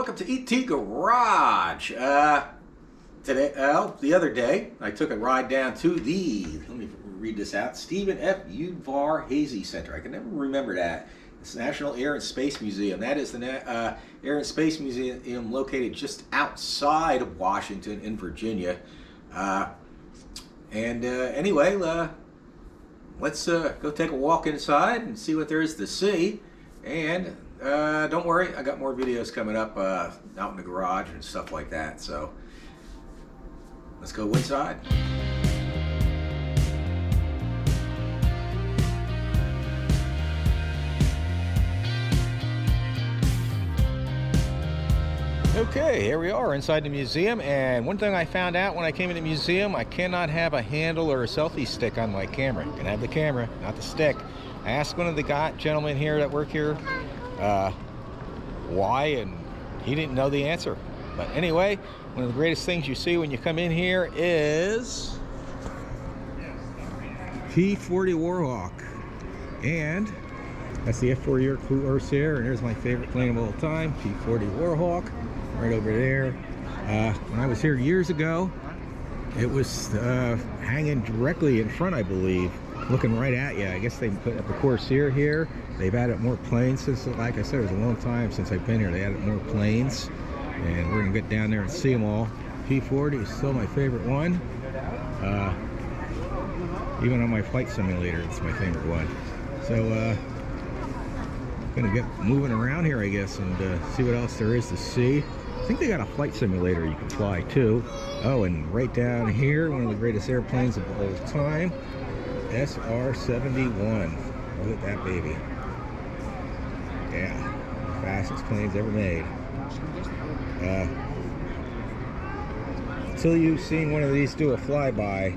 welcome to ET Garage. The other day, I took a ride down to let me read this out, Stephen F. Udvar Hazy Center. I can never remember that. It's the National Air and Space Museum. That is the Air and Space Museum located just outside of Washington in Virginia. Anyway, let's go take a walk inside and see what there is to see. And don't worry, I got more videos coming up out in the garage and stuff like that. So let's go inside. Okay, here we are inside the museum, and one thing I found out when I came in the museum, I cannot have a handle or a selfie stick on my camera. I can have the camera, not the stick. I asked one of the gentlemen here that work here why, and he didn't know the answer. But anyway, one of the greatest things you see when you come in here is P-40 Warhawk, and that's the F4 Corsair, and there's my favorite plane of all time, P-40 Warhawk, right over there. When I was here years ago, it was hanging directly in front, I believe, looking right at you. I guess they put up the Corsair here. They've added more planes since, like I said, it was a long time since I've been here. They added more planes, and we're gonna get down there and see them all. P-40 is still my favorite one. Even on my flight simulator, it's my favorite one. So gonna get moving around here, I guess, and see what else there is to see. I think they got a flight simulator you can fly too. Oh, and right down here, one of the greatest airplanes of all time, SR-71. Look at that baby. Yeah, the fastest planes ever made. Until you've seen one of these do a flyby,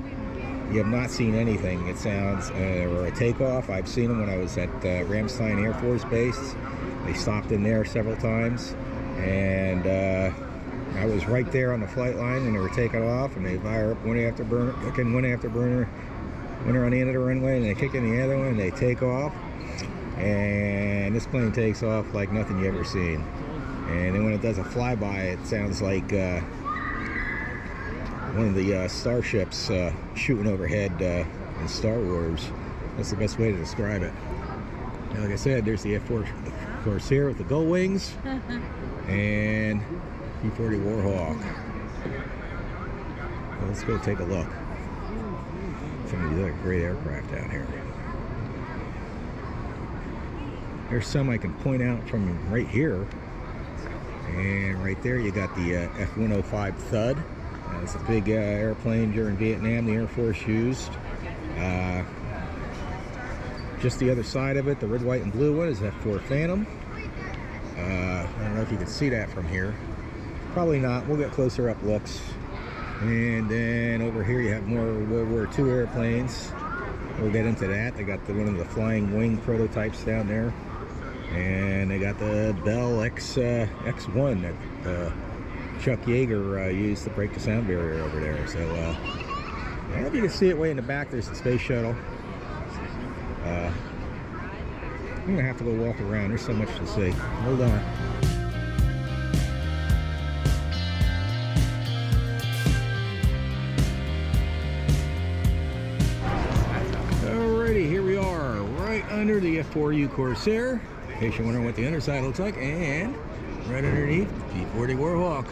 you have not seen anything. It sounds, or a takeoff. I've seen them when I was at Ramstein Air Force Base. They stopped in there several times, and I was right there on the flight line when they were taking off, and they fire up one afterburner, kicking one afterburner, when they're on the end of the runway, and they kick in the other one, and they take off. And this plane takes off like nothing you ever seen. And then when it does a flyby, it sounds like one of the starships shooting overhead in Star Wars. That's the best way to describe it. Now, like I said, there's the F4 Corsair with the gull wings and P-40 Warhawk. Well, let's go take a look. Some of these other great aircraft down here. There's some I can point out from right here. And right there you got the F-105 Thud. It's a big airplane during Vietnam the Air Force used. Just the other side of it, the red, white, and blue one, is F-4 Phantom. I don't know if you can see that from here. Probably not. We'll get closer up looks. And then over here you have more World War II airplanes. We'll get into that. They got one of the flying wing prototypes down there. And they got the Bell X1 that Chuck Yeager used to break the sound barrier over there. So I don't know if you can see it way in the back. There's the space shuttle. I'm gonna have to go walk around. There's so much to see. Hold on. Alrighty, here we are, right under the F4U Corsair. In case you're wondering what the underside looks like, and right underneath, P-40 Warhawk.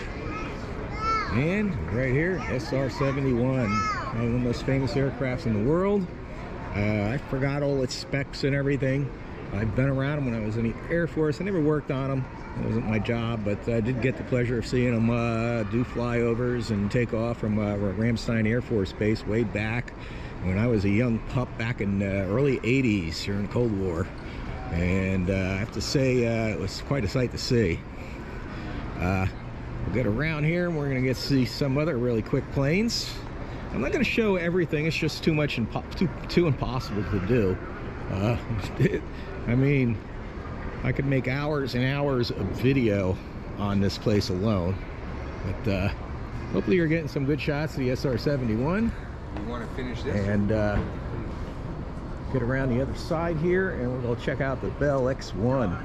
And right here, SR-71, one of the most famous aircrafts in the world. I forgot all its specs and everything. I've been around them when I was in the Air Force. I never worked on them. It wasn't my job, but I did get the pleasure of seeing them do flyovers and take off from Ramstein Air Force Base way back when I was a young pup back in the early 80s during the Cold War. And I have to say, it was quite a sight to see. We'll get around here and we're going to get to see some other really quick planes. I'm not going to show everything. It's just too much too impossible to do. I mean, I could make hours and hours of video on this place alone. But hopefully you're getting some good shots of the SR-71. You want to finish this? And get around the other side here, and we're going to check out the Bell X1.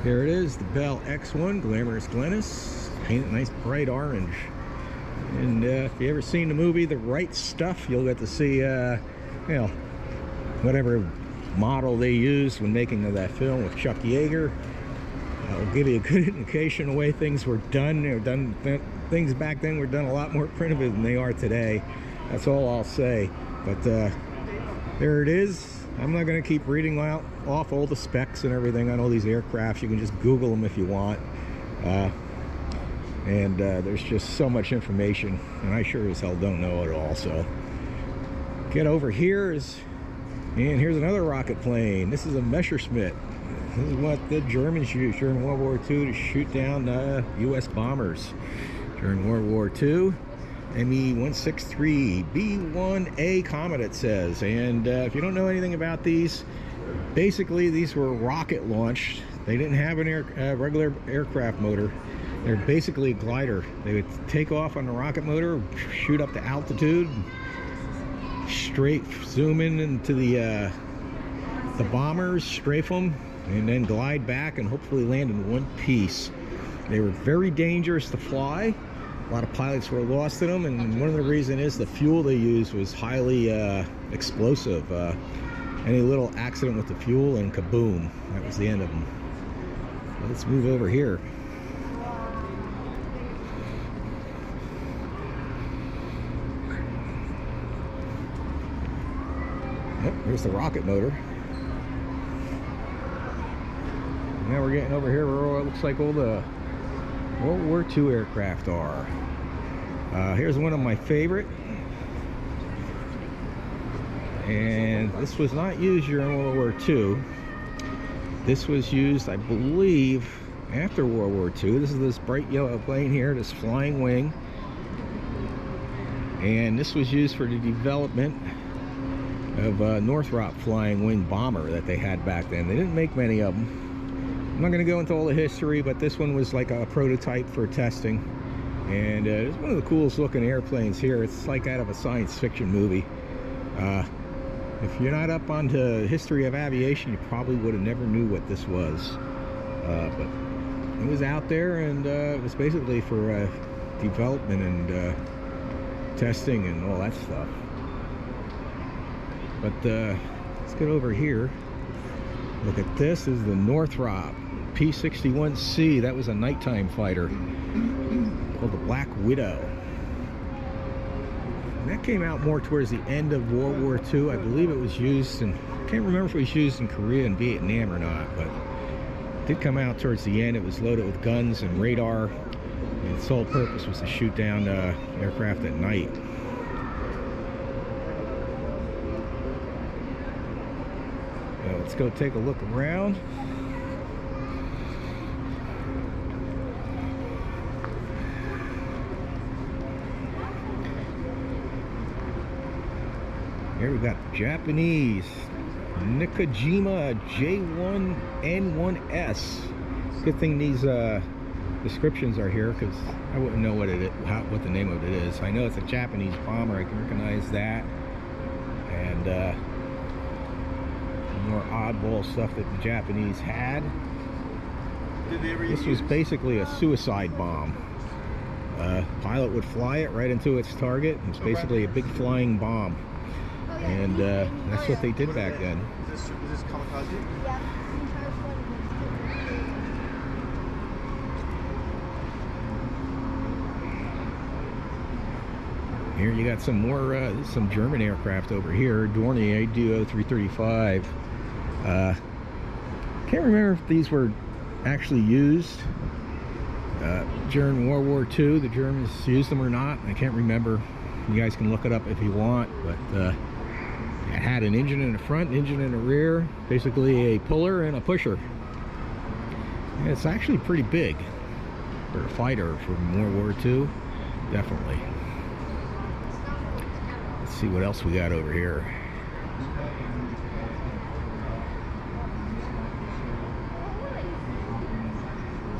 Here it is, the Bell X1 Glamorous Glennis, painted nice bright orange. And if you ever seen the movie The Right Stuff, you'll get to see, you know, whatever model they used when making of that film with Chuck Yeager. It'll give you a good indication of the way things were done. Things back then were done a lot more primitive than they are today. That's all I'll say. But there it is. I'm not going to keep reading off all the specs and everything on all these aircrafts. You can just Google them if you want. There's just so much information, and I sure as hell don't know it all. So get over here and here's another rocket plane. This is a Messerschmitt. This is what the Germans used during World War II to shoot down U.S. bombers during World War II. ME-163 B-1A Comet, it says. And if you don't know anything about these, basically these were rocket launched. They didn't have a regular aircraft motor. They're basically a glider. They would take off on the rocket motor, shoot up to altitude, straight zoom into the bombers, strafe them, and then glide back and hopefully land in one piece. They were very dangerous to fly. A lot of pilots were lost in them, and one of the reasons is the fuel they used was highly explosive. Any little accident with the fuel and kaboom, that was the end of them. Well, let's move over here. Yep, there's the rocket motor. Now we're getting over here where it looks like all the World War II aircraft are. Here's one of my favorite. And this was not used during World War II. This was used, I believe, after World War II. This is this bright yellow plane here, this flying wing. And this was used for the development of a Northrop flying wing bomber that they had back then. They didn't make many of them. I'm not going to go into all the history, but this one was like a prototype for testing. And it's one of the coolest looking airplanes here. It's like out of a science fiction movie. If you're not up on the history of aviation, you probably would have never knew what this was. But it was out there, and it was basically for development and testing and all that stuff. But let's get over here. Look at this. This is the Northrop P-61C. That was a nighttime fighter called the Black Widow. And that came out more towards the end of World War II. I believe it was used in, I can't remember if it was used in Korea and Vietnam or not, but it did come out towards the end. It was loaded with guns and radar. And its sole purpose was to shoot down aircraft at night. Let's go take a look around. Here we got Japanese Nikojima J1N1S. Good thing these descriptions are here, because I wouldn't know what what the name of it is. I know it's a Japanese bomber. I can recognize that. And more oddball stuff that the Japanese had. This was basically a suicide bomb. Pilot would fly it right into its target. It's basically a big flying bomb. And that's what they did back then. Is this kamikaze? Yeah. Here you got some more, some German aircraft over here. Dornier Do-335. Can't remember if these were actually used during World War II. The Germans used them or not. I can't remember. You guys can look it up if you want. But it had an engine in the front, engine in the rear, basically a puller and a pusher. And it's actually pretty big for a fighter from World War II. Definitely. Let's see what else we got over here.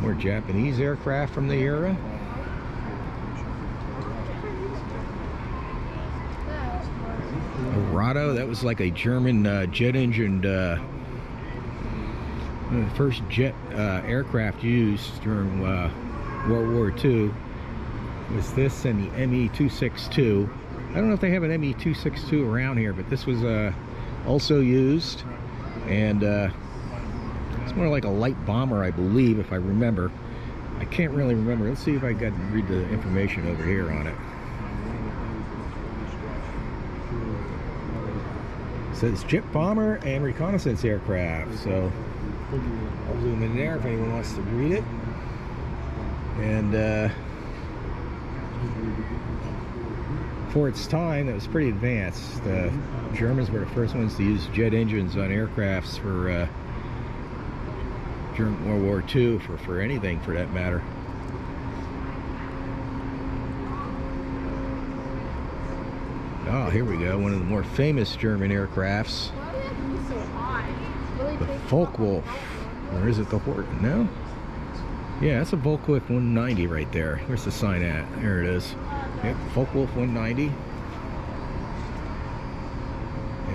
More Japanese aircraft from the era. Rado, that was like a German jet-engined One of the first jet aircraft used during World War II was this and the ME-262. I don't know if they have an ME-262 around here, but this was also used, and it's more like a light bomber, I believe, if I remember. I can't really remember. Let's see if I can read the information over here on it. It says jet bomber and reconnaissance aircraft, so I'll zoom in there if anyone wants to read it. And for its time, it was pretty advanced. The Germans were the first ones to use jet engines on aircrafts for during World War II, for anything for that matter. Oh, here we go. One of the more famous German aircrafts. The Focke-Wulf. Or is it the Horton? No? Yeah, that's a Focke-Wulf 190 right there. Where's the sign at? There it is. Yep, Focke-Wulf 190.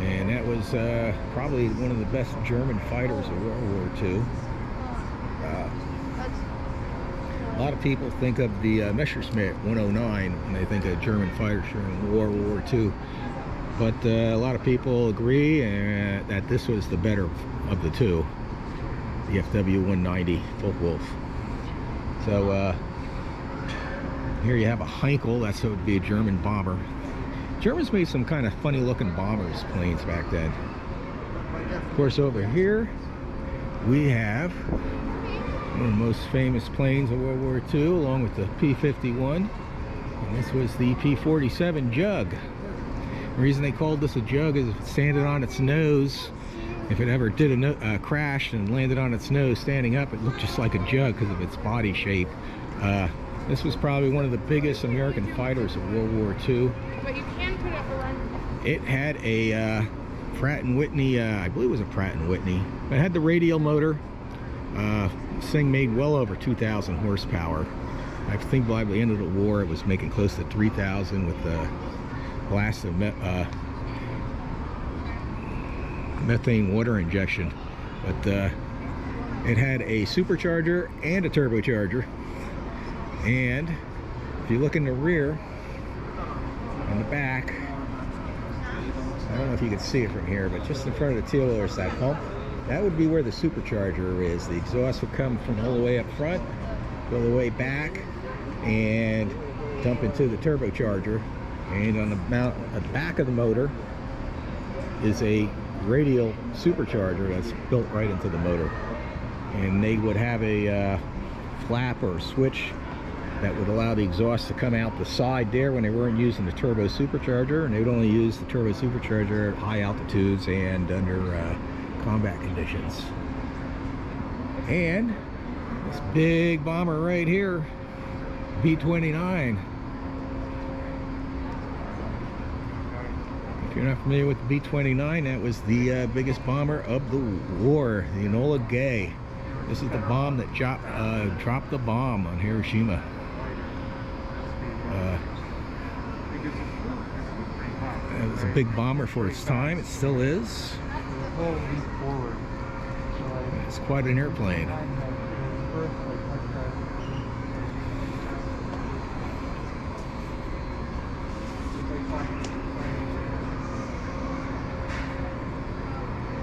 And that was probably one of the best German fighters of World War II. A lot of people think of the Messerschmitt 109 when they think of German fighters during World War II. But a lot of people agree that this was the better of the two, the FW-190 Focke-Wulf. So here you have a Heinkel. That's what would be a German bomber. Germans made some kind of funny looking bombers planes back then. Of course, over here we have one of the most famous planes of World War II, along with the P-51. And this was the P-47 Jug. The reason they called this a Jug is if it standed on its nose, if it ever did a crash and landed on its nose standing up, it looked just like a jug because of its body shape. This was probably one of the biggest American fighters of World War II. But you can put it around. It had a Pratt & Whitney, I believe it was a Pratt & Whitney. It had the radial motor. This thing made well over 2,000 horsepower. I think by the end of the war it was making close to 3,000 with the blast of methane water injection. But it had a supercharger and a turbocharger. And if you look in the rear, in the back, I don't know if you can see it from here, but just in front of the tail there's that pump. That would be where the supercharger is. The exhaust would come from all the way up front, go the way back, and dump into the turbocharger. And on the back of the motor is a radial supercharger that's built right into the motor. And they would have a flap or a switch that would allow the exhaust to come out the side there when they weren't using the turbo supercharger, and they would only use the turbo supercharger at high altitudes and under combat conditions. And this big bomber right here, B-29. If you're not familiar with the B-29, that was the biggest bomber of the war, the Enola Gay. This is the bomb that dropped the bomb on Hiroshima. It was a big bomber for its time. It still is. It's quite an airplane.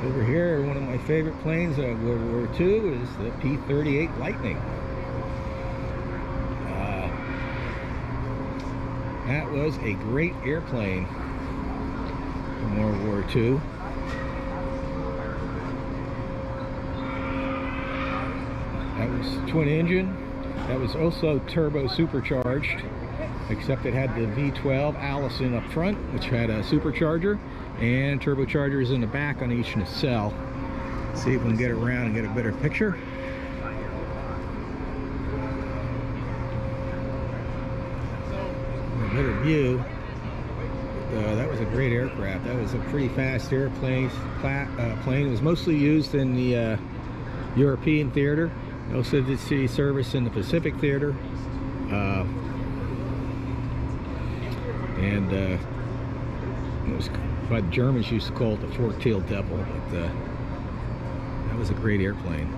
Over here, one of my favorite planes of World War II is the P-38 Lightning. That was a great airplane in World War II. That was twin engine. That was also turbo supercharged, except it had the V12 Allison up front, which had a supercharger, and turbochargers in the back on each nacelle. Let's see if we can get around and get a better picture. A better view. That was a great aircraft. That was a pretty fast airplane. Plane. It was mostly used in the European theater. It also did see service in the Pacific theater. And it was, by the Germans used to call it the fork-tailed devil. But That was a great airplane.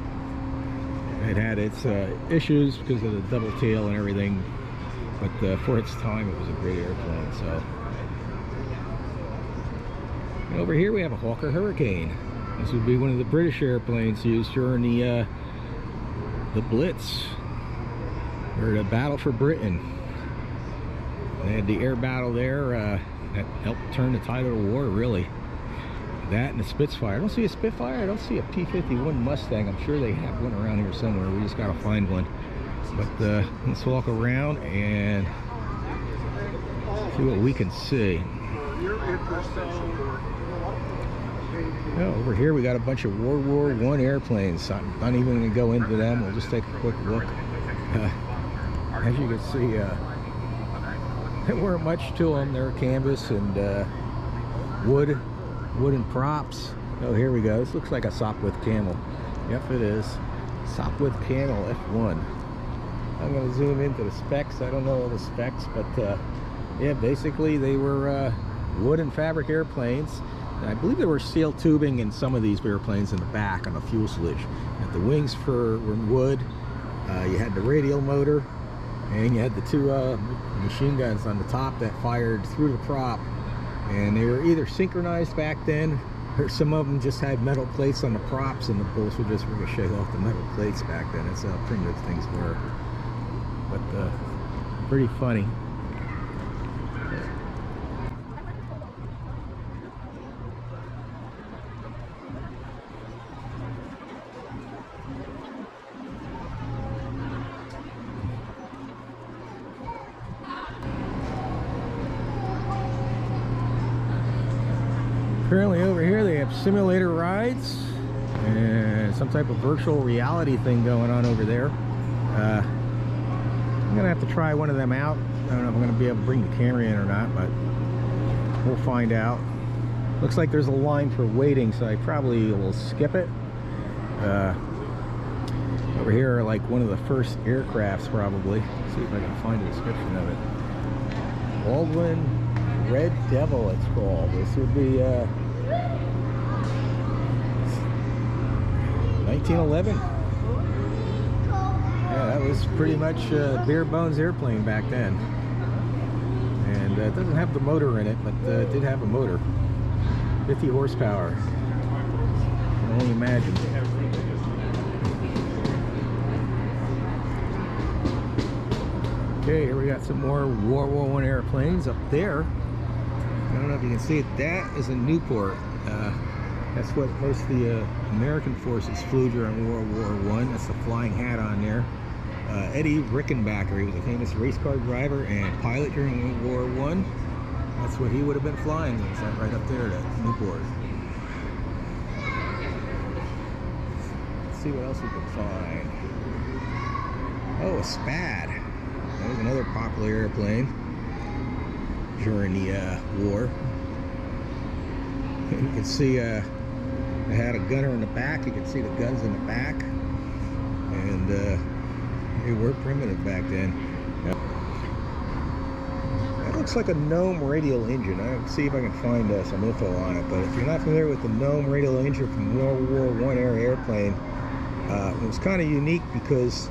It had its issues because of the double tail and everything, but for its time it was a great airplane. So, and over here we have a Hawker Hurricane. This would be one of the British airplanes used during the Blitz, or the Battle for Britain. They had the air battle there that helped turn the tide of the war, really. That and the Spitfire. I don't see a Spitfire. I don't see a P-51 Mustang. I'm sure they have one around here somewhere. We just got to find one. But let's walk around and see what we can see. Oh, over here we got a bunch of World War I airplanes. I'm not even going to go into them. We'll just take a quick look. As you can see, there weren't much to them. They're canvas and wooden props. Oh, here we go. This looks like a Sopwith Camel. Yep, it is. Sopwith Camel F1. I'm going to zoom into the specs. I don't know all the specs, but yeah, basically they were wood and fabric airplanes. And I believe there were steel tubing in some of these airplanes in the back on the fuselage. And the wings were wood. You had the radial motor, and you had the two machine guns on the top that fired through the prop. And they were either synchronized back then, or some of them just had metal plates on the props, and the bullets would just ricochet off the metal plates back then. That's how primitive things were. But pretty funny. Currently over here they have simulator rides and some type of virtual reality thing going on over there. I'm gonna have to try one of them out. I don't know if I'm gonna be able to bring the camera in or not, but we'll find out. Looks like there's a line for waiting, so I probably will skip it. Over here are like one of the first aircrafts, probably. Let's see if I can find a description of it. Baldwin Red Devil, it's called. This would be 1911. Yeah, that was pretty much bare bones airplane back then. And it doesn't have the motor in it, but it did have a motor. 50 horsepower. I can only imagine. Okay, here we got some more World War I airplanes up there. I don't know if you can see it. That is a Newport. That's what most of the American forces flew during World War I. That's the flying hat on there. Eddie Rickenbacker, he was a famous race car driver and pilot during World War I. That's what he would have been flying. It's that right up there, that Newport. Let's see what else we can find. Oh, a Spad. That was another popular airplane during the war. You can see it had a gunner in the back. You can see the guns in the back, and they were primitive back then. That looks like a Gnome radial engine. I'll see if I can find some info on it. But if you're not familiar with the Gnome radial engine from World War I era airplane, it was kind of unique because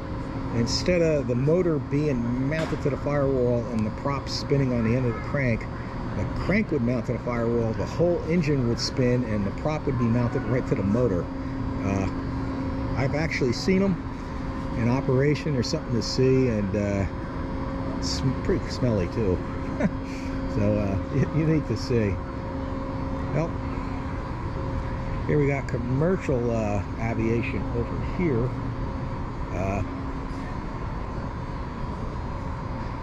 instead of the motor being mounted to the firewall and the prop spinning on the end of the crank would mount to the firewall, the whole engine would spin, and the prop would be mounted right to the motor. I've actually seen them in operation. There's something to see, and it's pretty smelly too. So unique to see. Well, here we got commercial aviation over here.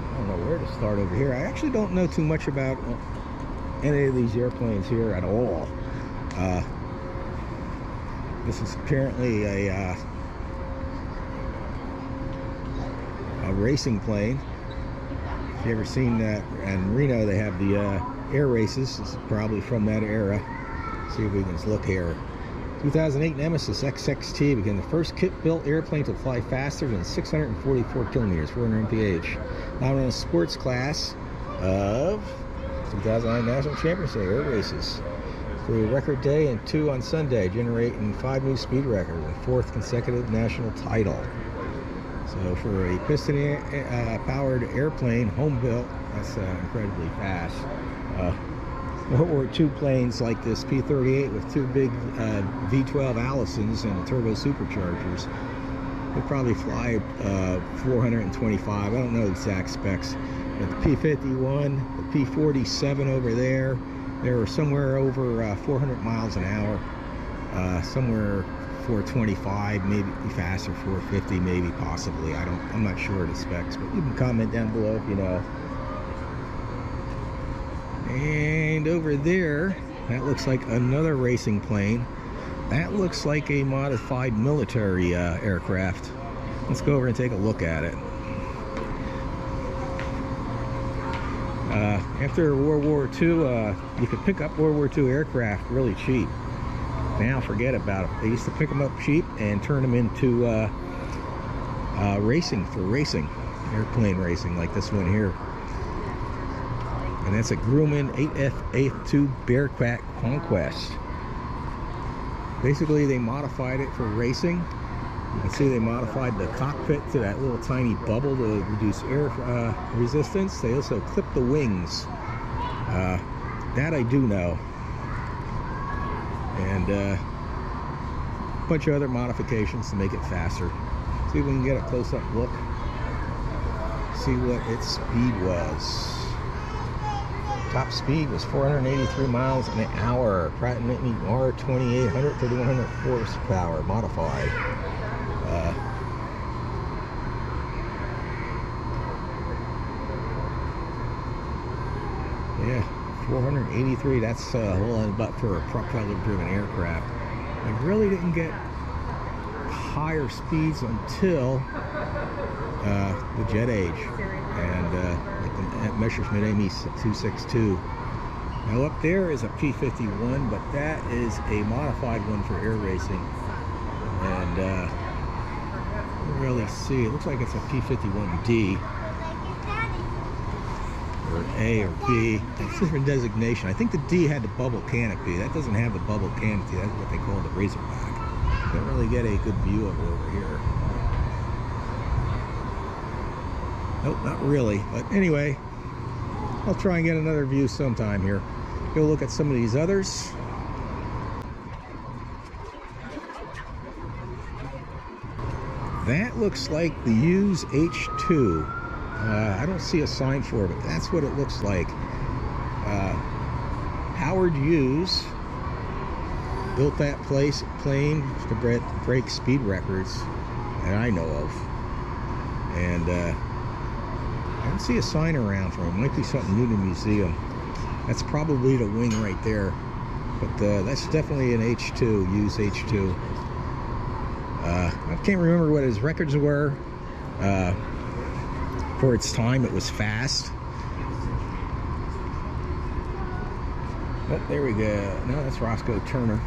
I don't know where to start over here. I actually don't know too much about any of these airplanes here at all. This is apparently a racing plane. If you ever seen that in Reno, they have the air races. This is probably from that era. Let's see if we can look here. 2008 Nemesis XXT became the first kit-built airplane to fly faster than 644 kilometers, 400 mph. Now in a sports class of 2009 National Championship air races. through record day and 2 on Sunday, generating 5 new speed records and 4th consecutive national title. So for a piston-powered airplane, home built, that's incredibly fast. World War II planes like this P-38 with 2 big V-12 Allisons and turbo superchargers would probably fly 425. I don't know exact specs, but the P-51, the P-47 over there, they were somewhere over 400 miles an hour, somewhere 425, maybe faster, 450, maybe, possibly. I'm not sure of the specs, but you can comment down below if you know. And over there, that looks like another racing plane. That looks like a modified military aircraft. Let's go over and take a look at it. After World War II, you could pick up World War II aircraft really cheap. Now forget about it. They used to pick them up cheap and turn them into racing, airplane racing, like this one here. And that's a Grumman 8F-A2 Bearcat Conquest. Basically, they modified it for racing. You can see they modified the cockpit to that little tiny bubble to reduce air resistance. They also clipped the wings. That I do know. And a bunch of other modifications to make it faster. See if we can get a close-up look. See what its speed was. Top speed was 483 miles an hour. Pratt & Whitney R2800, 3100 horsepower, modified. Yeah, 483. That's a whole lot, but for a propeller-driven aircraft. I really didn't get higher speeds until the jet age, and at Messerschmitt ME 262. Now up there is a P-51, but that is a modified one for air racing, and you can really see it looks like it's a P-51D or A or B. It's a different designation. I think the D had the bubble canopy. That doesn't have the bubble canopy. That's what they call the Razorback. Can't really get a good view of it over here. Nope, not really. But anyway, I'll try and get another view sometime here. Go look at some of these others. That looks like the Hughes H2. I don't see a sign for it, but that's what it looks like. Howard Hughes built that plane to break speed records that I know of. And I don't see a sign around for it. Might be something new to the museum. That's probably the wing right there. But that's definitely an H2, Hughes H2. I can't remember what his records were. For its time, it was fast. Oh, there we go. No, that's Roscoe Turner.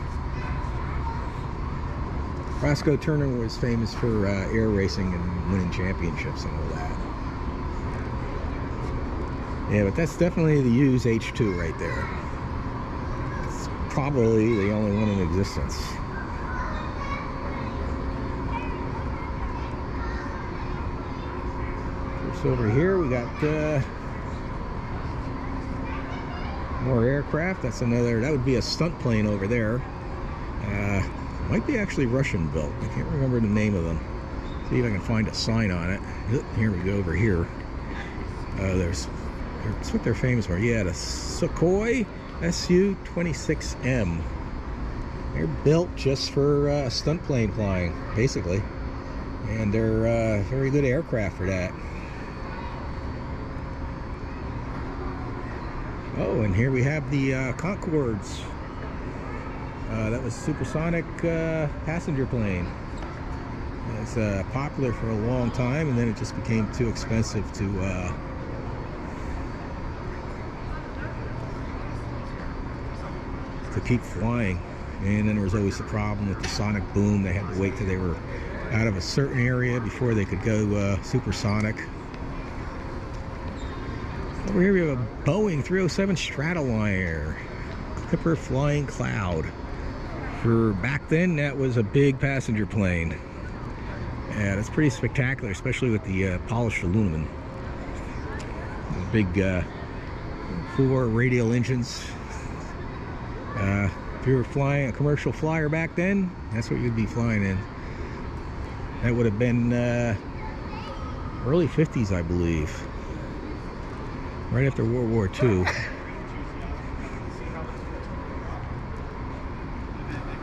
Roscoe Turner was famous for air racing and winning championships and all that. Yeah, but that's definitely the Hughes H2 right there. It's probably the only one in existence. First over here we got more aircraft. That's another, that would be a stunt plane over there. Might be actually Russian built. I can't remember the name of them. See if I can find a sign on it. Here we go over here. That's what they're famous for. Yeah, the Sukhoi Su-26M. They're built just for stunt plane flying, basically. And they're very good aircraft for that. Oh, and here we have the Concords. That was supersonic passenger plane. It was popular for a long time, and then it just became too expensive to keep flying. And then there was always the problem with the sonic boom. They had to wait till they were out of a certain area before they could go supersonic. Over here we have a Boeing 307 Stratoliner. Clipper Flying Cloud. For back then, that was a big passenger plane. Yeah, that's pretty spectacular, especially with the polished aluminum. The big 4 radial engines. If you were flying a commercial flyer back then, that's what you'd be flying in. That would have been early 50s, I believe. Right after World War II.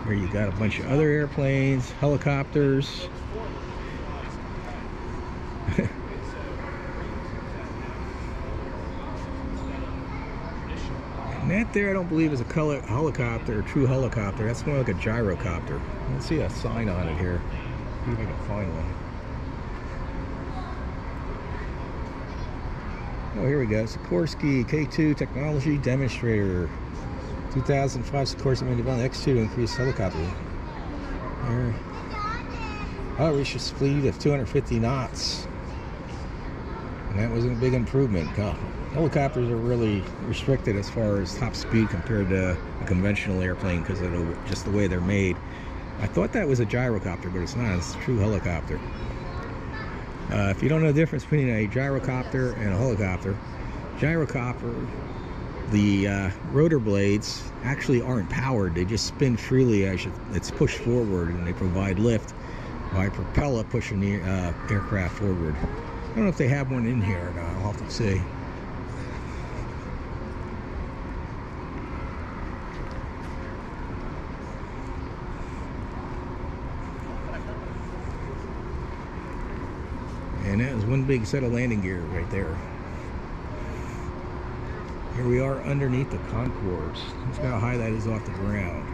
Here you got a bunch of other airplanes, helicopters. And that there, I don't believe is a helicopter, a true helicopter. That's more like a gyrocopter. Let's see a sign on it here. See if I can find one. Oh, here we go. Sikorsky K2 Technology Demonstrator. 2005 Sikorsky made development X2 to increase helicopter. There. Oh, reached a speed of 250 knots. And that was a big improvement. Helicopters are really restricted as far as top speed compared to a conventional airplane because of just the way they're made. I thought that was a gyrocopter, but it's not. It's a true helicopter. If you don't know the difference between a gyrocopter and a helicopter, gyrocopter, the rotor blades actually aren't powered. They just spin freely as it's pushed forward, and they provide lift by propeller pushing the aircraft forward. I don't know if they have one in here or not. I'll have to see. And that was one big set of landing gear right there. Here we are underneath the Concords. Look how high that is off the ground.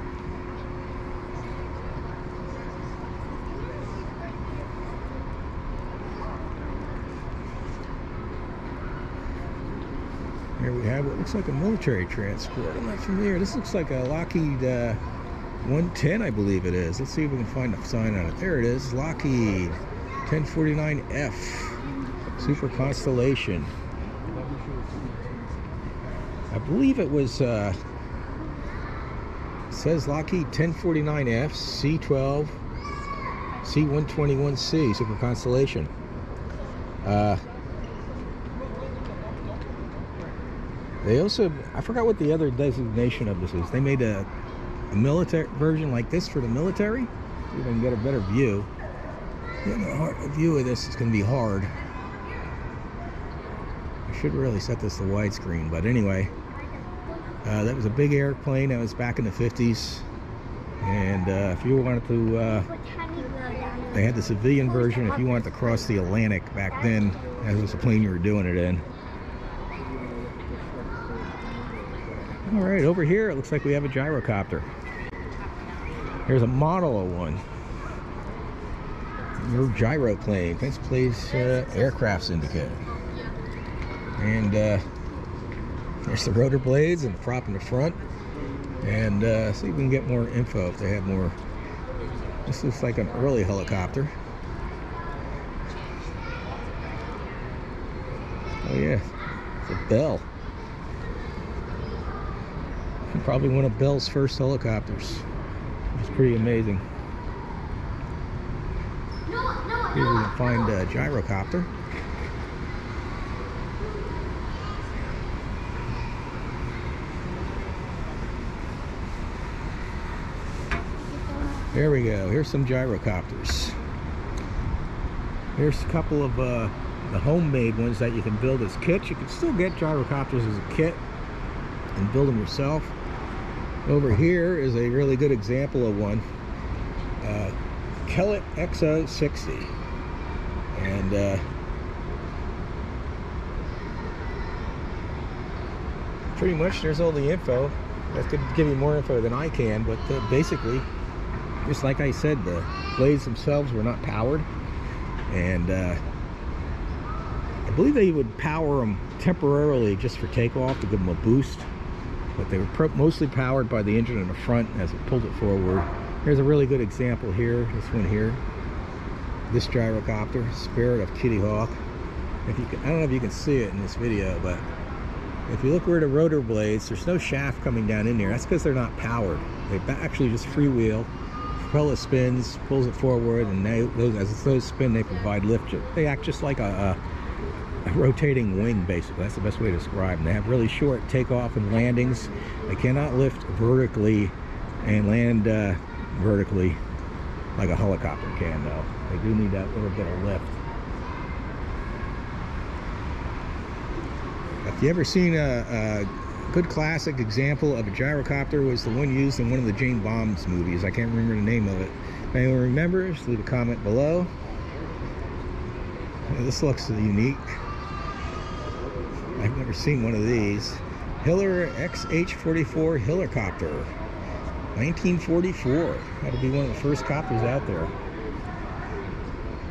Here we have what looks like a military transport. I'm not familiar. This looks like a Lockheed 110, I believe it is. Let's see if we can find a sign on it. There it is, Lockheed 1049F Super Constellation. I believe it was says Lockheed 1049F C12 C121C Super Constellation. They also, I forgot what the other designation of this is. They made a military version like this for the military. See if I can get a better view. Getting a view of this is going to be hard. I should really set this to widescreen, but anyway, that was a big airplane. That was back in the 50s, and if you wanted to, they had the civilian version. If you wanted to cross the Atlantic back then, that was the plane you were doing it in. All right, over here it looks like we have a gyrocopter. Here's a model of one. Your gyroplane. This place aircraft syndicate. And there's the rotor blades and the prop in the front. And see if we can get more info if they have more. This looks like an early helicopter. Oh yeah, it's a Bell. Probably one of Bell's first helicopters. It's pretty amazing. Here we can find a gyrocopter. There we go. Here's some gyrocopters. Here's a couple of the homemade ones that you can build as kits. You can still get gyrocopters as a kit and build them yourself. Over here is a really good example of one. Kellett XO60. And pretty much there's all the info. That could give you more info than I can, but basically, just like I said, the blades themselves were not powered, and I believe they would power them temporarily just for takeoff to give them a boost, but they were mostly powered by the engine in the front as it pulled it forward. Here's a really good example here, this one here. This gyrocopter, Spirit of Kitty Hawk. If you can, I don't know if you can see it in this video, but If you look where the rotor blades, there's no shaft coming down in there. That's because they're not powered. They actually just freewheel. Propeller spins, pulls it forward, and as those spin, they provide lift. They act just like a rotating wing, basically. That's the best way to describe them. They have really short takeoff and landings. They cannot lift vertically and land vertically like a helicopter can, though. They do need that little bit of lift. If you ever seen a good classic example of a gyrocopter, was the one used in one of the James Bond movies. I can't remember the name of it. If anyone remembers, leave a comment below. This looks unique. I've never seen one of these. Hiller XH-44 helicopter, 1944. Had to be one of the first copters out there.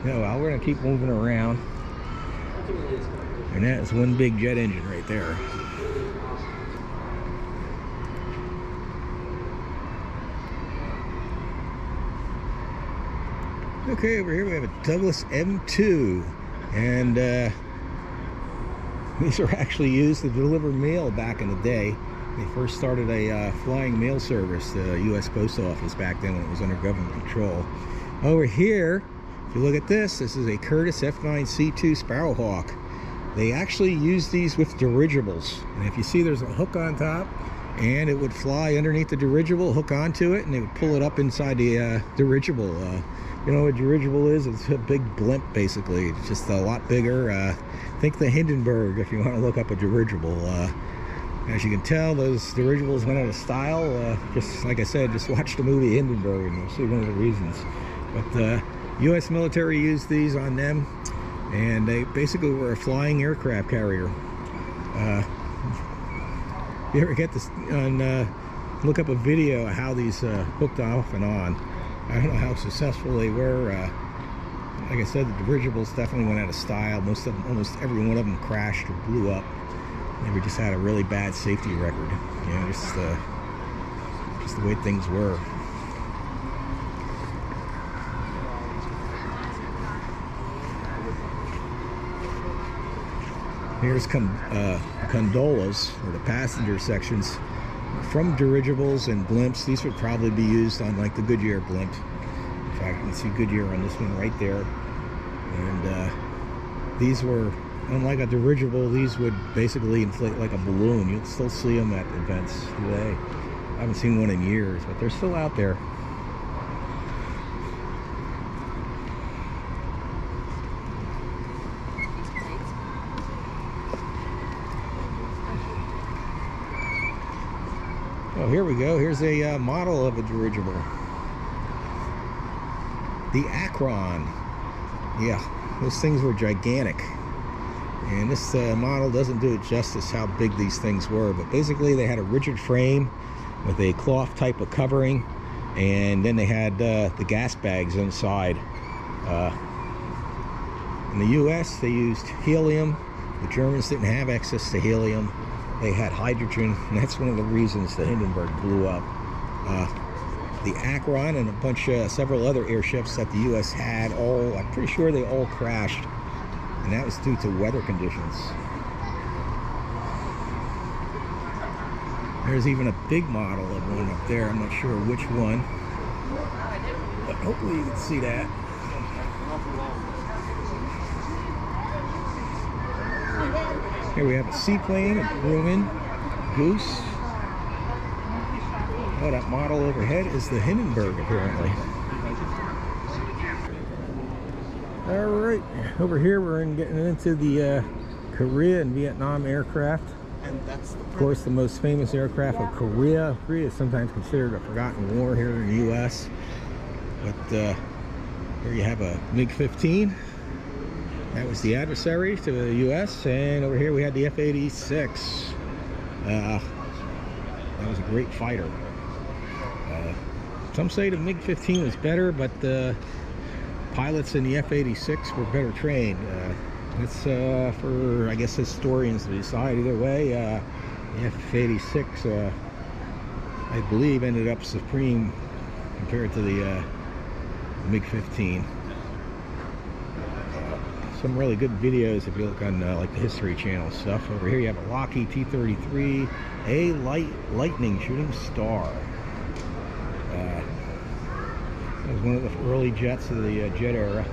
Yeah, well, we're gonna keep moving around. And that's one big jet engine right there. Okay, over here we have a Douglas M2, and these are actually used to deliver mail back in the day. They first started a flying mail service, the U.S. Post Office, back then when it was under government control. Over here, if you look at this is a Curtiss F9C2 Sparrowhawk. They actually use these with dirigibles, and if you see, there's a hook on top, and it would fly underneath the dirigible, hook onto it, and they would pull it up inside the dirigible. You know what a dirigible is? It's a big blimp, basically. It's just a lot bigger. Think the Hindenburg, if you want to look up a dirigible. As you can tell, those dirigibles went out of style. Just like I said, just watch the movie Hindenburg, and you'll see one of the reasons. But U.S. military used these on them, and they basically were a flying aircraft carrier. If you ever get this look up a video of how these hooked off and on. I don't know how successful they were. Like I said, the dirigibles definitely went out of style. Most of them, almost every one of them, crashed or blew up. They just had a really bad safety record. You know, just the way things were. Here's gondolas, or the passenger sections from dirigibles and blimps. These would probably be used on like the Goodyear blimp. In fact, you can see Goodyear on this one right there. And these were, unlike a dirigible, these would basically inflate like a balloon. You'll still see them at events today. I haven't seen one in years, but they're still out there. Oh, here we go. Here's a model of a dirigible. The Akron. Yeah, those things were gigantic. And this model doesn't do it justice how big these things were. But basically, they had a rigid frame with a cloth type of covering. And then they had the gas bags inside. In the U.S., they used helium. The Germans didn't have access to helium. They had hydrogen, and that's one of the reasons the Hindenburg blew up. The Akron and a bunch of several other airships that the U.S. had, I'm pretty sure they all crashed, and that was due to weather conditions. There's even a big model of one up there. I'm not sure which one, but hopefully you can see that. Here we have a seaplane, a Grumman, Goose. Oh, that model overhead is the Hindenburg, apparently. All right, over here we're getting into the Korea and Vietnam aircraft. And that's Of course, the most famous aircraft of Korea. Korea is sometimes considered a forgotten war here in the U.S. But here you have a MiG-15. That was the adversary to the U.S. And over here we had the F-86. That was a great fighter. Some say the MiG-15 was better, but the pilots in the F-86 were better trained. It's for, I guess, historians to decide. Either way, the F-86, I believe, ended up supreme compared to the MiG-15. some really good videos if you look on like the History Channel stuff. Over here you have a Lockheed T-33, a Lightning shooting star. It was one of the early jets of the jet era.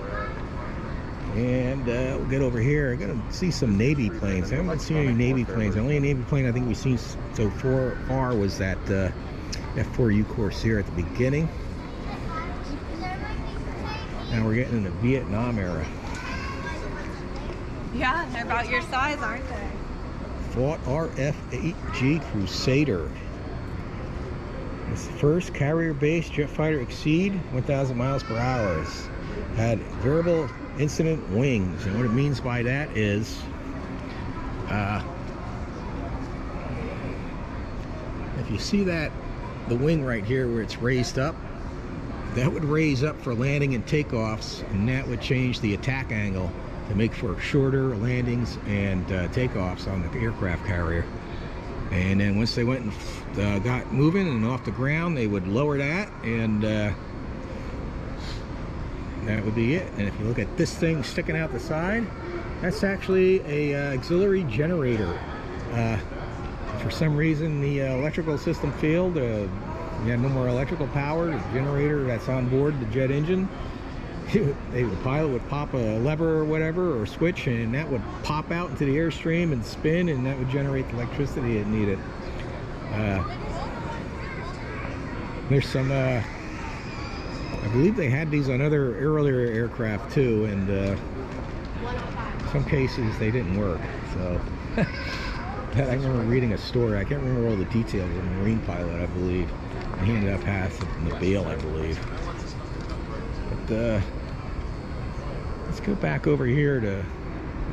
And we'll get over here. I'm going to see some Navy planes. I haven't seen any Navy planes. The only Navy plane I think we've seen so far was that F4U Corsair at the beginning. Now we're getting in the Vietnam era. Yeah, they're about your size, aren't they? Fought RF-8G Crusader. It's the first carrier-based jet fighter to exceed 1,000 miles per hour. Had variable incident wings, and what it means by that is if you see that the wing right here where it's raised up, that would raise up for landing and takeoffs, and that would change the attack angle to make for shorter landings and takeoffs on the aircraft carrier. And then once they went and got moving and off the ground, they would lower that, and that would be it. And if you look at this thing sticking out the side, that's actually a auxiliary generator. For some reason, the electrical system failed. You had no more electrical power. The generator that's on board the jet engine, the pilot would pop a lever or whatever, or switch, and that would pop out into the airstream and spin, and that would generate the electricity it needed. There's some I believe they had these on other earlier aircraft too, and in some cases they didn't work. So I remember reading a story. I can't remember all the details. A Marine pilot, I believe, and he ended up passing the bail, I believe. But let's go back over here to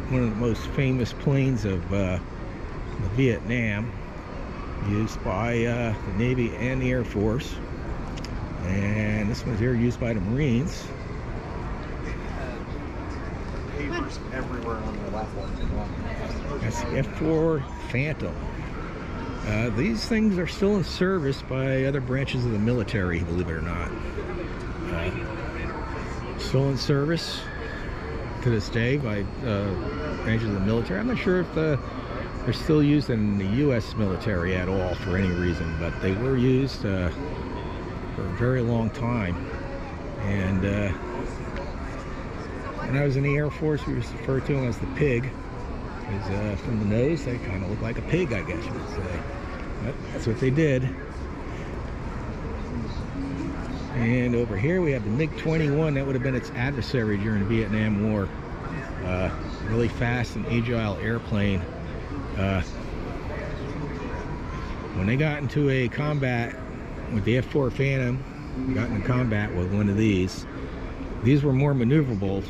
one of the most famous planes of the Vietnam, used by the Navy and the Air Force. And this one's here used by the Marines. Papers everywhere on the left one. That's the F4 Phantom. These things are still in service by other branches of the military, believe it or not. Still in service to this day by branches of the military. I'm not sure if they're still used in the U.S. military at all for any reason, but they were used for a very long time. And when I was in the Air Force, we used to refer to them as the pig, because from the nose they kind of look like a pig, I guess you would say. But that's what they did. And over here we have the MiG-21. That would have been its adversary during the Vietnam War. Really fast and agile airplane. When they got into a combat with the F4 Phantom, got into combat with one of these were more maneuverable.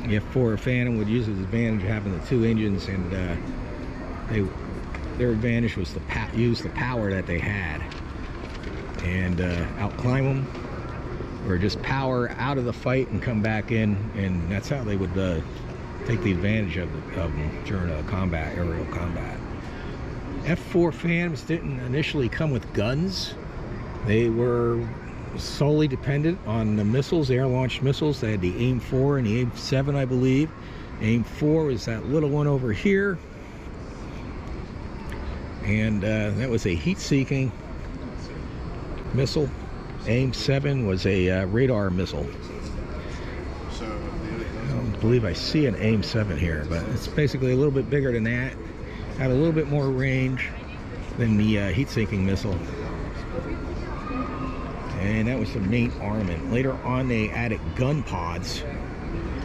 The F4 Phantom would use its advantage of having the two engines, and their advantage was to use the power that they had and outclimb them, or just power out of the fight and come back in, and that's how they would take the advantage of them during a combat, aerial combat. F4 Phantoms didn't initially come with guns. They were solely dependent on the missiles, air-launched missiles. They had the AIM-4 and the AIM-7, I believe. AIM-4 was that little one over here, and that was a heat-seeking missile. AIM-7 was a radar missile. I don't believe I see an AIM-7 here, but it's basically a little bit bigger than that. Had a little bit more range than the heat-seeking missile. And that was the main armament. Later on, they added gun pods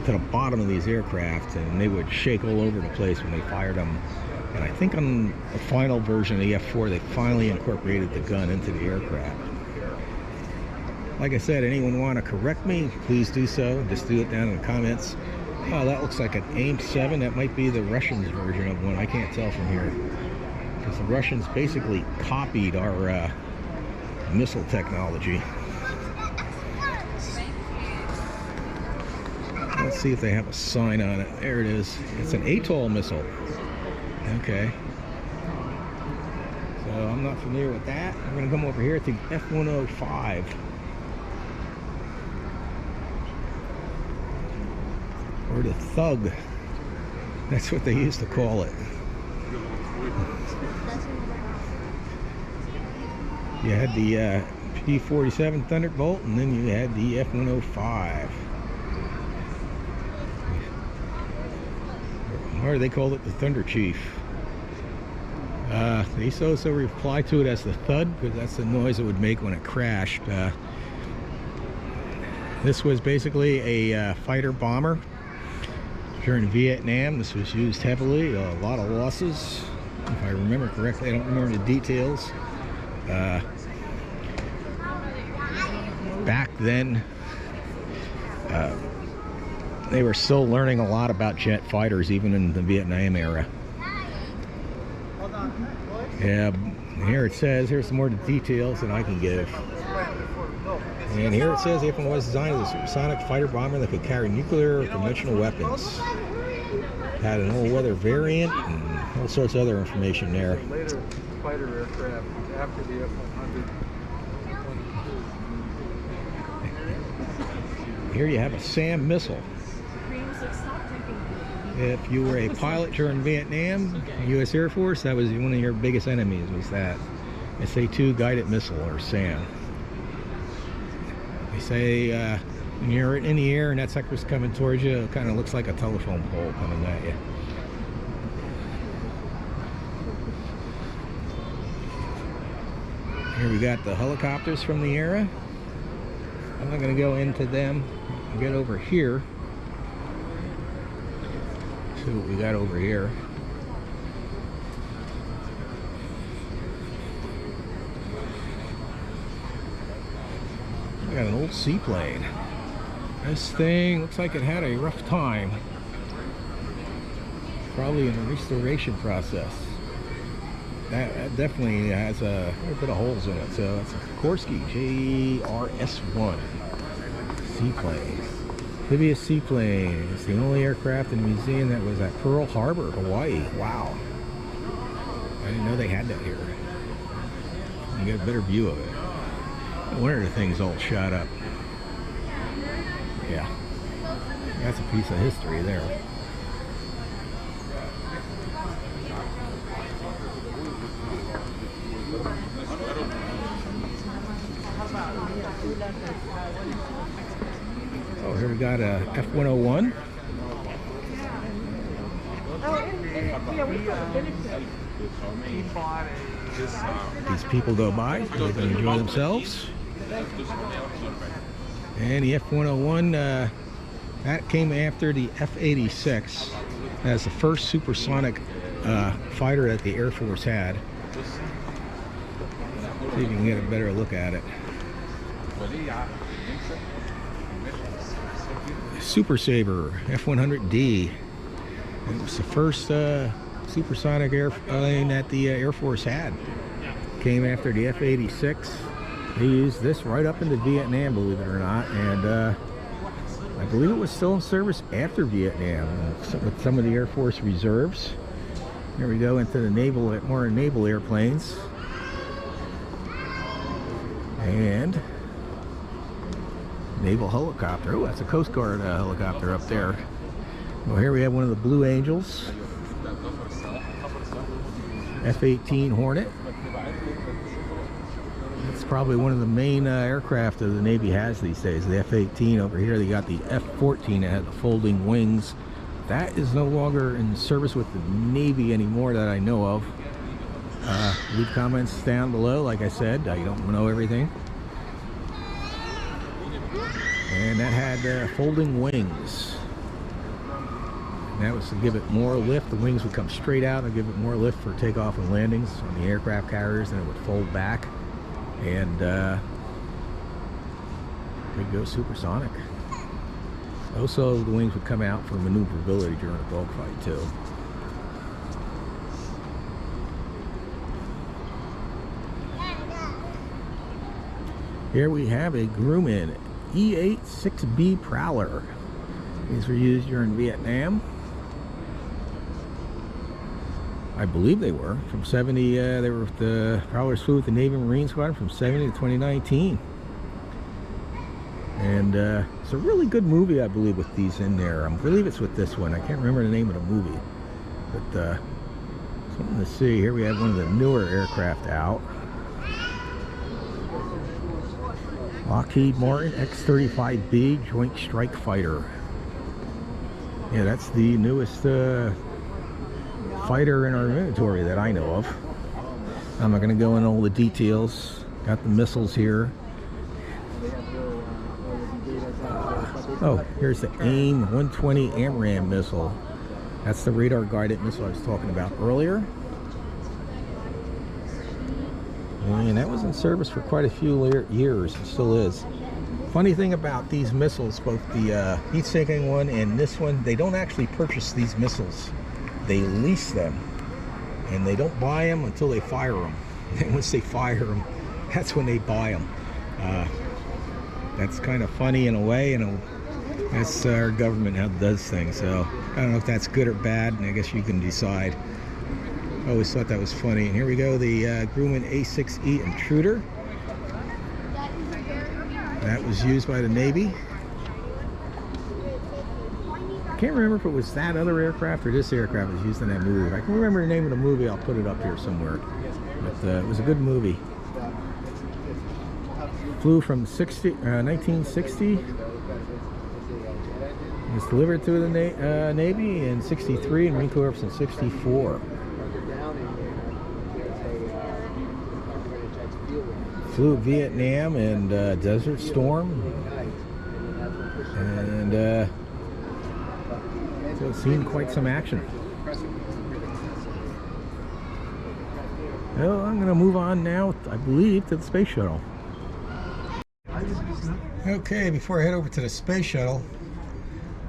to the bottom of these aircraft, and they would shake all over the place when they fired them. And I think on the final version of the F4, they finally incorporated the gun into the aircraft. Like I said, anyone want to correct me, please do so. Just do it down in the comments. Oh, that looks like an AIM-7. That might be the Russians' version of one. I can't tell from here, because the Russians basically copied our missile technology. Let's see if they have a sign on it. There it is. It's an ATOL missile. Okay. So I'm not familiar with that. I'm going to come over here to F-105. or the Thug. That's what they used to call it. You had the P-47 Thunderbolt, and then you had the F-105. Or they called it the Thunder Chief. They used to also reply to it as the Thud, because that's the noise it would make when it crashed. This was basically a fighter bomber during Vietnam. This was used heavily, a lot of losses. If I remember correctly, I don't remember the details. Back then, they were still learning a lot about jet fighters, even in the Vietnam era. Yeah, here it says, here's some more details that I can give. And here it says the F-1 was designed as a supersonic fighter bomber that could carry nuclear or conventional weapons. Had an all-weather variant and all sorts of other information there. Later fighter aircraft after the F-100. Here you have a SAM missile. If you were a pilot during Vietnam, U.S. Air Force, that was one of your biggest enemies, was that SA-2 guided missile, or SAM. They say when you're in the air and that sucker's coming towards you, it kind of looks like a telephone pole coming at you. Here we got the helicopters from the era. I'm not going to go into them. I'll get over here. See what we got over here. We got an old seaplane. This thing looks like it had a rough time. Probably in the restoration process. That definitely has a bit of holes in it. So it's a Korsky JRS-1 seaplane. Amphibious seaplane. It's the only aircraft in the museum that was at Pearl Harbor, Hawaii. Wow. I didn't know they had that here. You get a better view of it. No wonder the thing's all shot up. Yeah. That's a piece of history there. Oh, here we got a F-101. These people go by so they can enjoy themselves. And the F-101, that came after the F-86 as the first supersonic fighter that the Air Force had. See if you can get a better look at it. Super Sabre F-100D. It was the first supersonic airplane that the Air Force had. Came after the F-86. They used this right up into Vietnam, believe it or not, and I believe it was still in service after Vietnam with some of the Air Force reserves. Here we go into the naval, more naval airplanes. And naval helicopter. Oh, that's a Coast Guard helicopter up there. Well, here we have one of the Blue Angels. F-18 Hornet. It's probably one of the main aircraft that the Navy has these days. The F-18 over here. They got the F-14 that had the folding wings. That is no longer in service with the Navy anymore that I know of. Leave comments down below. Like I said, I don't know everything. And that had folding wings. And that was to give it more lift. The wings would come straight out and give it more lift for takeoff and landings on the aircraft carriers, and it would fold back. And we'd go supersonic. Also, the wings would come out for maneuverability during a dogfight too. Here we have a Grumman E-8-6B Prowler. These were used during Vietnam. I believe they were. From 70, they were with the Prowlers flew with the Navy Marine Squadron from 70 to 2019. And it's a really good movie, I believe, with these in there. I believe it's with this one. I can't remember the name of the movie. But something to see. Here we have one of the newer aircraft out. Lockheed Martin X-35B Joint Strike Fighter. Yeah, that's the newest fighter in our inventory that I know of. I'm not going to go into all the details. Got the missiles here. Oh, here's the AIM-120 AMRAAM missile. That's the radar guided missile I was talking about earlier. And that was in service for quite a few years. It still is. Funny thing about these missiles, both the heat-sinking one and this one, they don't actually purchase these missiles. They lease them. And they don't buy them until they fire them. And once they fire them, that's when they buy them. That's kind of funny in a way, and that's our government how it does things. So I don't know if that's good or bad, and I guess you can decide. I always thought that was funny. And here we go, the Grumman A6E Intruder. That was used by the Navy. I can't remember if it was that other aircraft or this aircraft was used in that movie. If I can remember the name of the movie, I'll put it up here somewhere. But it was a good movie. Flew from 1960. It was delivered to the Navy in 63 and Marine Corps in 64. Flew Vietnam and Desert Storm. And so it's seen quite some action. Well, I'm going to move on now, I believe, to the space shuttle. Okay, before I head over to the space shuttle,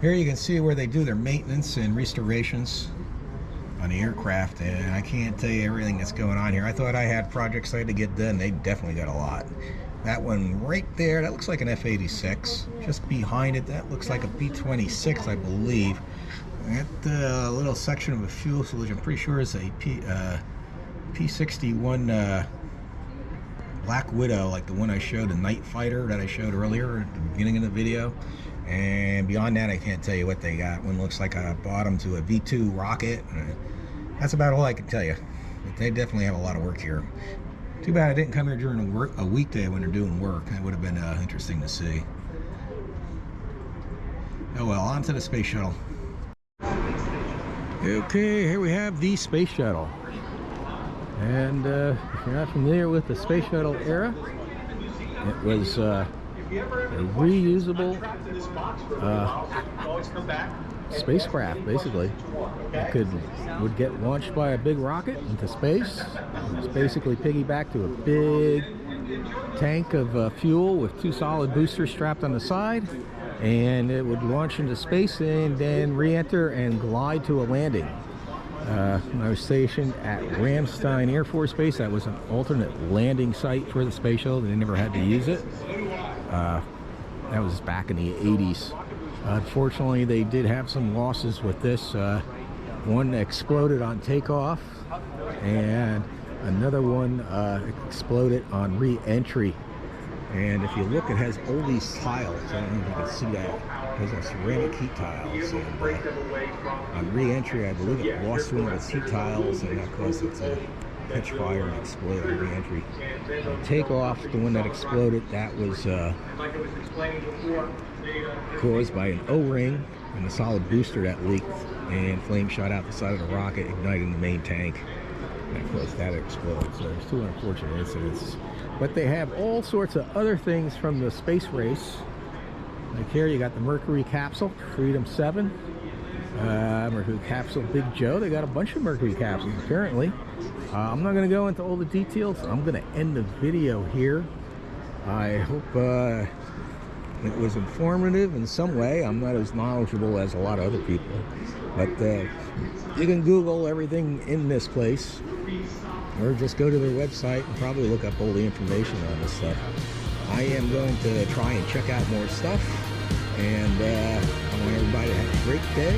here you can see where they do their maintenance and restorations on the aircraft, and I can't tell you everything that's going on here. I thought I had projects I had to get done. They definitely got a lot. That one right there, that looks like an F-86. Just behind it, that looks like a B-26, I believe. That little section of a fuselage, I'm pretty sure is a P-61 Black Widow, like the one I showed, a night fighter that I showed earlier at the beginning of the video. And beyond that, I can't tell you what they got. One looks like a bottom to a V2 rocket. That's about all I can tell you. But they definitely have a lot of work here. Too bad I didn't come here during a weekday when they're doing work. That would have been interesting to see. Oh well, on to the space shuttle. Okay, here we have the space shuttle. And if you're not familiar with the space shuttle era, it was a reusable spacecraft, basically. It would get launched by a big rocket into space. It's basically piggybacked to a big tank of fuel with two solid boosters strapped on the side, and it would launch into space and then re-enter and glide to a landing. When I was stationed at Ramstein Air Force Base, that was an alternate landing site for the space shuttle. They never had to use it. That was back in the 80s. Unfortunately, they did have some losses with this. One exploded on takeoff, and another one exploded on re-entry. And if you look, it has all these tiles. I don't know if you can see that. It has ceramic heat tiles. And on re-entry, I believe it lost one of its heat tiles, and that caused it to catch fire and explode on re-entry. Takeoff, the one that exploded, that was caused by an O-ring and a solid booster that leaked, and flame shot out the side of the rocket, igniting the main tank. And of course, that exploded. So there's two unfortunate incidents. But they have all sorts of other things from the space race. Like here, you got the Mercury capsule, Freedom 7. Mercury capsule Big Joe. They got a bunch of Mercury capsules, apparently. I'm not going to go into all the details. I'm going to end the video here. I hope it was informative in some way. I'm not as knowledgeable as a lot of other people. But you can Google everything in this place, or just go to their website and probably look up all the information on this stuff. I am going to try and check out more stuff, and I want everybody to have a great day.